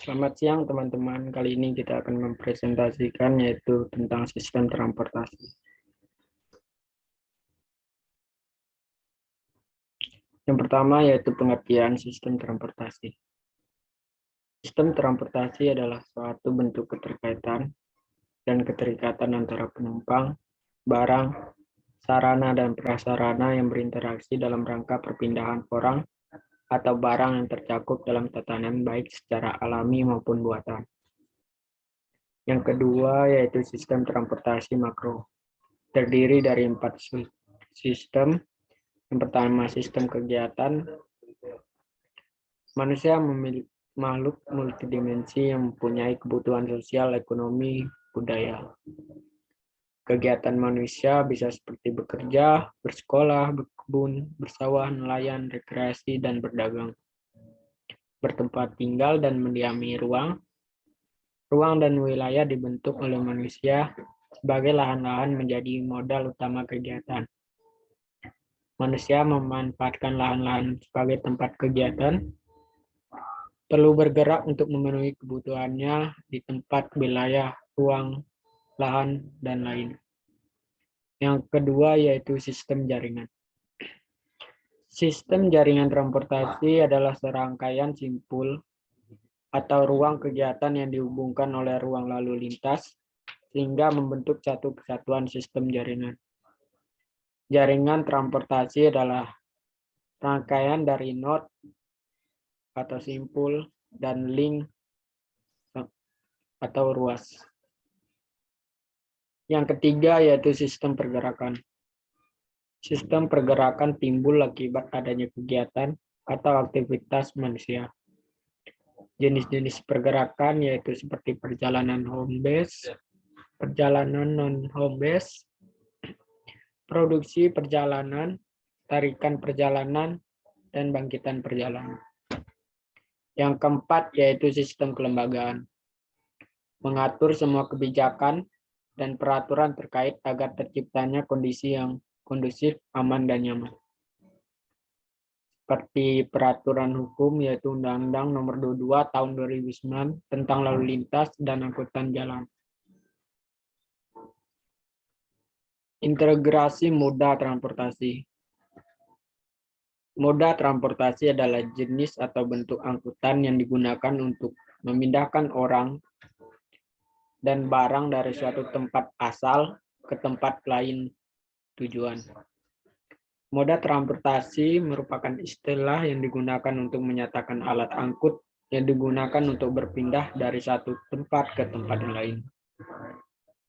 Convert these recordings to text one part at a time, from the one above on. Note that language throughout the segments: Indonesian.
Selamat siang teman-teman. Kali ini kita akan mempresentasikan yaitu tentang sistem transportasi. Yang pertama yaitu pengertian sistem transportasi. Sistem transportasi adalah suatu bentuk keterkaitan dan keterikatan antara penumpang, barang, sarana dan prasarana yang berinteraksi dalam rangka perpindahan orang atau barang yang tercakup dalam tatanan baik secara alami maupun buatan. Yang kedua yaitu sistem transportasi makro. Terdiri dari 4 sistem. Yang pertama, sistem kegiatan. Manusia memiliki makhluk multidimensi yang mempunyai kebutuhan sosial, ekonomi, budaya. Kegiatan manusia bisa seperti bekerja, bersekolah, berkebun, bersawah, nelayan, rekreasi, dan berdagang. Bertempat tinggal dan mendiami ruang. Ruang dan wilayah dibentuk oleh manusia sebagai lahan-lahan menjadi modal utama kegiatan. Manusia memanfaatkan lahan-lahan sebagai tempat kegiatan, perlu bergerak untuk memenuhi kebutuhannya di tempat, wilayah, ruang, lahan, dan lain. Yang kedua yaitu sistem jaringan. Sistem jaringan transportasi adalah serangkaian simpul atau ruang kegiatan yang dihubungkan oleh ruang lalu lintas sehingga membentuk satu kesatuan sistem jaringan. Jaringan transportasi adalah rangkaian dari node atau simpul dan link atau ruas. Yang ketiga yaitu sistem pergerakan. Sistem pergerakan timbul akibat adanya kegiatan atau aktivitas manusia. Jenis-jenis pergerakan yaitu seperti perjalanan home base, perjalanan non-home base, produksi perjalanan, tarikan perjalanan, dan bangkitan perjalanan. Yang keempat yaitu sistem kelembagaan. Mengatur semua kebijakan dan peraturan terkait agar terciptanya kondisi yang kondusif, aman, dan nyaman. Seperti peraturan hukum yaitu Undang-Undang Nomor 22 Tahun 2009 tentang lalu lintas dan angkutan jalan. Integrasi moda transportasi. Moda transportasi adalah jenis atau bentuk angkutan yang digunakan untuk memindahkan orang dan barang dari suatu tempat asal ke tempat lain tujuan. Moda transportasi merupakan istilah yang digunakan untuk menyatakan alat angkut yang digunakan untuk berpindah dari satu tempat ke tempat lain.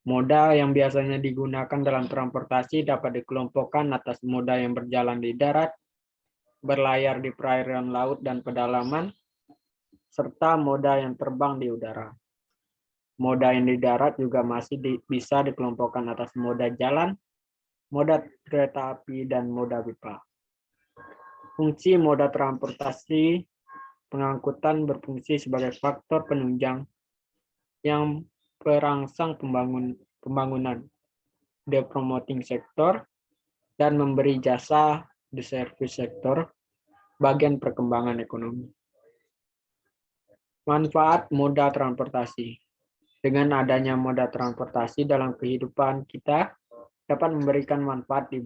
Moda yang biasanya digunakan dalam transportasi dapat dikelompokkan atas moda yang berjalan di darat, berlayar di perairan laut dan pedalaman, serta moda yang terbang di udara. Moda yang di darat juga masih bisa dikelompokkan atas moda jalan, moda kereta api, dan moda pipa. Fungsi moda transportasi pengangkutan berfungsi sebagai faktor penunjang yang perangsang pembangunan, the promoting sector, dan memberi jasa, the service sector, bagian perkembangan ekonomi. Manfaat moda transportasi. Dengan adanya moda transportasi dalam kehidupan kita dapat memberikan manfaat di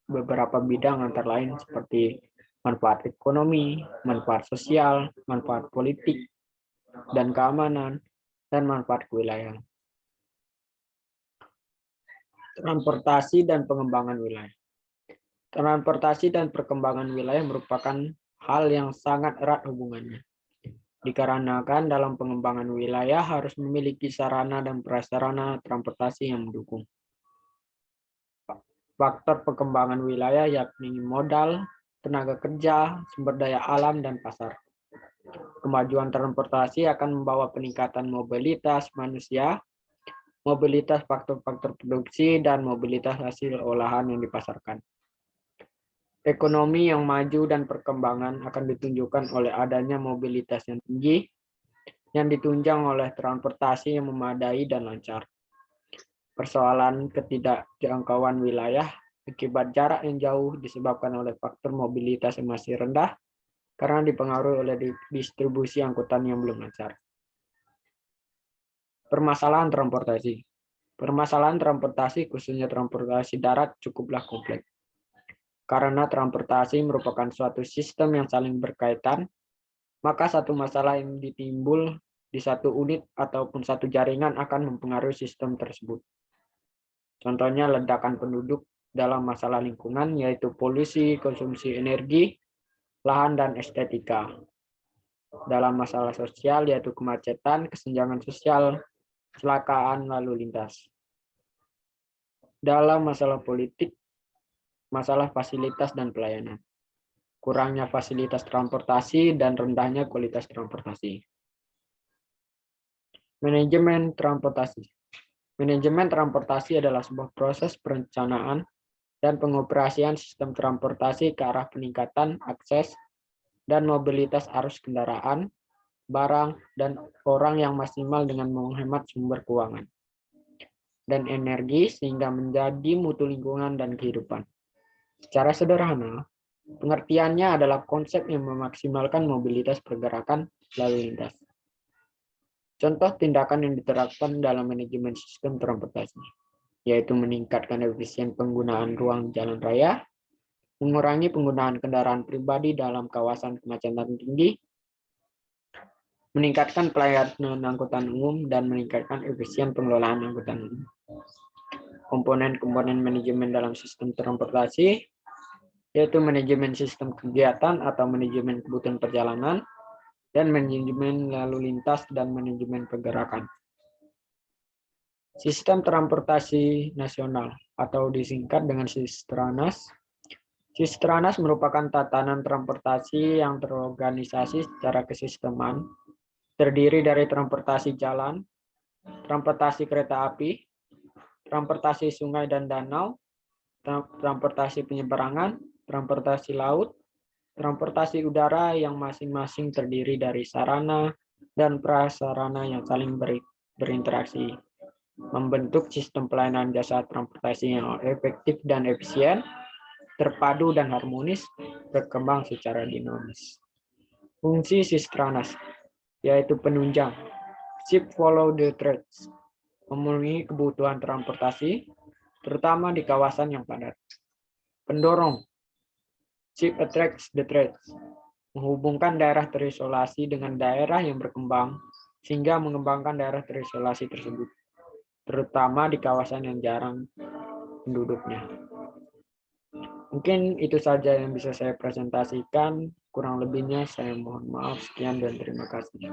beberapa bidang antara lain seperti manfaat ekonomi, manfaat sosial, manfaat politik dan keamanan, dan manfaat kewilayahan. Transportasi dan pengembangan wilayah. Transportasi dan perkembangan wilayah merupakan hal yang sangat erat hubungannya. Dikarenakan dalam pengembangan wilayah harus memiliki sarana dan prasarana transportasi yang mendukung. Faktor perkembangan wilayah yakni modal, tenaga kerja, sumber daya alam, dan pasar. Kemajuan transportasi akan membawa peningkatan mobilitas manusia, mobilitas faktor-faktor produksi, dan mobilitas hasil olahan yang dipasarkan. Ekonomi yang maju dan perkembangan akan ditunjukkan oleh adanya mobilitas yang tinggi, yang ditunjang oleh transportasi yang memadai dan lancar. Persoalan ketidakjangkauan wilayah akibat jarak yang jauh disebabkan oleh faktor mobilitas yang masih rendah, karena dipengaruhi oleh distribusi angkutan yang belum lancar. Permasalahan transportasi. Permasalahan transportasi, khususnya transportasi darat, cukuplah kompleks. Karena transportasi merupakan suatu sistem yang saling berkaitan, maka satu masalah yang ditimbul di satu unit ataupun satu jaringan akan mempengaruhi sistem tersebut. Contohnya ledakan penduduk dalam masalah lingkungan, yaitu polusi, konsumsi energi, lahan, dan estetika. Dalam masalah sosial, yaitu kemacetan, kesenjangan sosial, kecelakaan lalu lintas. Dalam masalah politik, masalah fasilitas dan pelayanan. Kurangnya fasilitas transportasi dan rendahnya kualitas transportasi. Manajemen transportasi. Manajemen transportasi adalah sebuah proses perencanaan dan pengoperasian sistem transportasi ke arah peningkatan akses dan mobilitas arus kendaraan, barang, dan orang yang maksimal dengan menghemat sumber keuangan dan energi sehingga menjadi mutu lingkungan dan kehidupan. Secara sederhana, pengertiannya adalah konsep yang memaksimalkan mobilitas pergerakan lalu lintas. Contoh tindakan yang diterapkan dalam manajemen sistem transportasi, yaitu meningkatkan efisien penggunaan ruang jalan raya, mengurangi penggunaan kendaraan pribadi dalam kawasan kemacetan tinggi, meningkatkan pelayanan angkutan umum, dan meningkatkan efisien pengelolaan angkutan umum. Komponen-komponen manajemen dalam sistem transportasi, yaitu manajemen sistem kegiatan atau manajemen kebutuhan perjalanan, dan manajemen lalu lintas dan manajemen pergerakan. Sistem transportasi nasional atau disingkat dengan Sistranas. Sistranas merupakan tatanan transportasi yang terorganisasi secara kesisteman, terdiri dari transportasi jalan, transportasi kereta api, transportasi sungai dan danau, transportasi penyeberangan, transportasi laut, transportasi udara yang masing-masing terdiri dari sarana dan prasarana yang saling berinteraksi, membentuk sistem pelayanan jasa transportasi yang efektif dan efisien, terpadu dan harmonis, berkembang secara dinamis. Fungsi Sistranas, yaitu penunjang, ship follow the trades, memenuhi kebutuhan transportasi, terutama di kawasan yang padat. Pendorong, ship attracts the trades, menghubungkan daerah terisolasi dengan daerah yang berkembang, sehingga mengembangkan daerah terisolasi tersebut, terutama di kawasan yang jarang penduduknya. Mungkin itu saja yang bisa saya presentasikan. Kurang lebihnya saya mohon maaf. Sekian dan terima kasih.